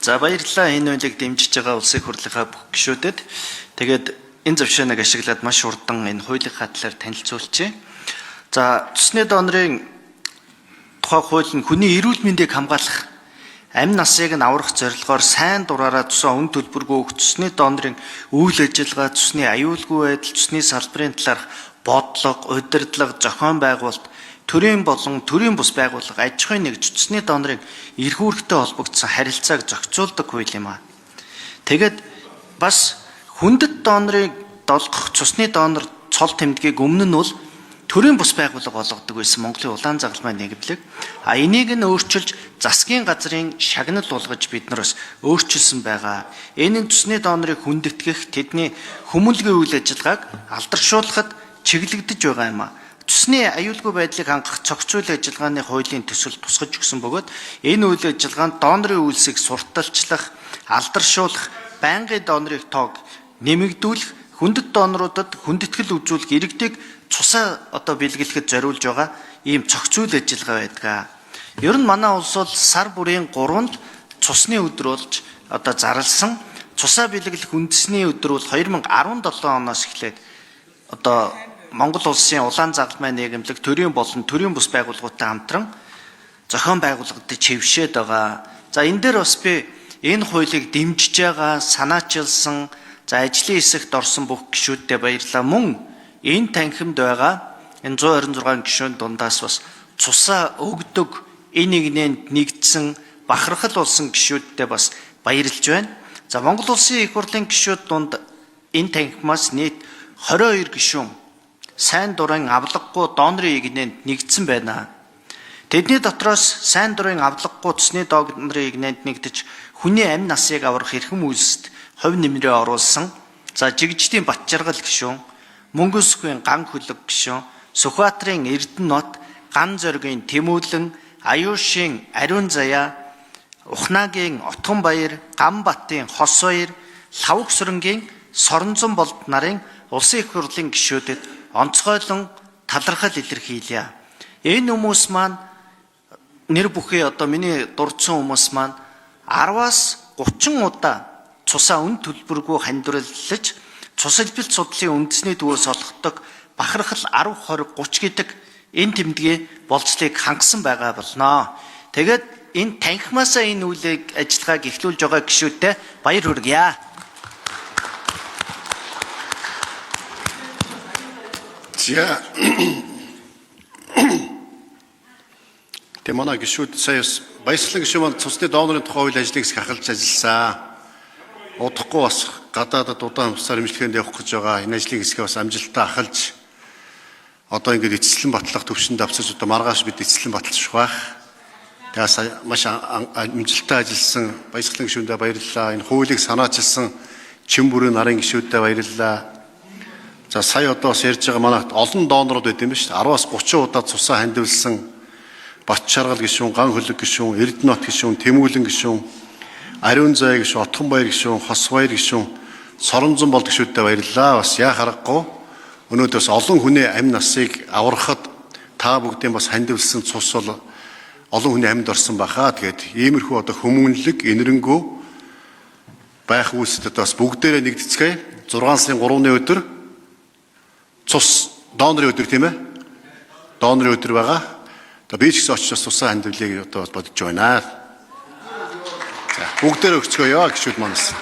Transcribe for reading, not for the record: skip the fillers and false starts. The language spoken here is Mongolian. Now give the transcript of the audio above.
За баярлалаа энэ үйлийг дэмжиж байгаа улсын хурлынхаа бүх гишүүдэд. Тэгээд энэ зөвшөөрлийг ашиглаад маш урдан энэ хуулийнхаа талаар танилцуулчихъя. За цусны донорын тухай хууль нь хүний эрүүл мэндийг хамгаалах, амь насыг нь аврах зорилгоор сайн дураараа тусаа үн төлбөргүй өгөх цусны донорын үйл ажиллагаа, цусны аюулгүй байдал, цусны салбарын талаарх бодлого, удирдлага, зохион байгуулалт, төрийн болон төрийн бус байгууллага, аж ахуйн нэгж цусны донорын эрхүүрэгтэй холбогдсон харилцааг зохицуулдаг хууль юм аа. Тэгээд бас хүндэт донорыг долгох цусны донор цол тэмдгийг өмнө нь бол төрийн бус байгууллага болгодог байсан Монголын улаан загалмай нэгдлэг. Энийг нь өөрчилж засгийн газрын шагнал болгож бид нар бас өөрчилсөн байгаа. Энэ нь цусны донорыг хүндэтгэх, тэдний хүмүүнлэгийн үйл ажиллагааг алдаршуулахад чиглэгдэж байгаа юм аа. Цусны аюулгүй байдлыг хангах цогц үйл ажиллагааны хуулийн төсөл тусгаж өгсөн бөгөөд энэ үйл ажиллагаанд донорын үйлсийг сурталчлах, алдаршуулах, байнгын донорын тоог нэмэгдүүлэх, хүндэт доноруудад хүндэтгэл үзүүлэх иргэдийг цусаа бэлгэлэхэд зориулж байгаа ийм цогц үйл ажиллагаа байдаг. Ер нь манай улс бол сар бүрийн 3-нд цусны өдөр болж зарласан. Цусаа бэлгэлэх үндэсний өдөр бол 2017 оноос эхлээд Монгол улсын улаан загалмай нийгэмлэг төрийн болон төрийн бус байгууллагуудтай хамтран зохион байгуулагдаж хэвшээд байгаа. За энэ дээр бас би энэ хуулийг дэмжиж байгаа, санаачилсан, ажлын хэсэгт орсон бүх гишүүддээ баярлалаа. Мөн энэ танхимд байгаа энэ 126 гишүүн дундаас бас цусаа өгдөг, энэ нэгнэнд нэгдсэн, бахархал болсон гишүүддээ бас баярлж байна. За Монгол улсын их хурлын гишүүд дунд энэ танхимаас нийт 22 гишүүн сайн дурын авлаггүй донорын игнэнд нэгдсэн байна. Тэдний дотроос сайн дурын авлаггүй цусны донорын игнэнд нэгдэж хүний амь насыг аврах эрхэм үйлсэд хувь нэмрээ оруулсан. За Жигжидийн Батжаргал гишүүн, Мөнгөсгүй Ган Хөлөг гишүүн, Сүхбаатарын Эрдэнэт, Ган Зоригийн Тэмүүлэн, Аюушийн Ариун Заяа, Ухнагийн Отгонбаяр, Ганбатын Хосбаяр, Лавг сүрэнгийн Соронзон болд нарын улсын их хурлын гишүүдэд онцгойлон талархал илэрхийлье. Энэ хүмүүс маань нэр бүхий миний дурдсан хүмүүс маань 10-аас 30 удаа цусаа үн төлбөргүй хандруулж цус илбэлт судлалын үндэсний төвөөс олгодог бахархал 10, 20, 30 гэдэг энэ тэмдгийн болцлыг хангасан байгаа болно. Тэгээд энэ танхимаасаа энэ үйл ажиллагааг эхлүүлж байгаа гишүүдтэй баяр хүргье. За манай гишүүд саяас баясгалан гишүүн маань цусны донорын тухай үйл ажлыг хахалж ажилласан. Удахгүй бас гадаадад удаан хугацаар эмчилгээнд явах гэж байгаа. Энэ ажлын хэсгээ бас амжилттай ахалж ингээд эцэслэн батлах төвшөнд авчирч маргааш бид эцэслэн баталчих байх. Тэгээс маш амжилттай ажилласан баясгалан гишүүндээ баярлалаа. Энэ хуулийг санаачилсан чин бүрийн нарын гишүүдэд баярлалаа. За сая бас ярьж байгаа манайд олон донорууд байт юм ба шүү дээ. 10-аас 30 удаа цусаа хандивлсан Батчаргал гишүүн, Ган Хөлөг гишүүн, Эрдэнэт гишүүн, Тэмүүлэн гишүүн, Ариун Заяа гишүүн, Отгонбаяр гишүүн, Хосбаяр гишүүн, Соронзон болд гишүүдтэй баярлалаа. Бас яа харахгүй өнөөдөөс олон хүний амь насыг аврахад та бүгдийн бас хандивлсан цус бол олон хүний амьд орсон баха. Тэгээд иймэрхүү хүмүүнлэг, инэрэнгүү байх үйлсэд бас бүгдээрээ нэгдэцгээе. 6 сарын 3-ны өдөр цус донорын өдөр тийм ээ. Донорын өдөр байгаа. Би ч гэсэн очиж цусаа хандивлыг бодож байна. За бүгдээрээ өгцгөөё гişүүд манаас.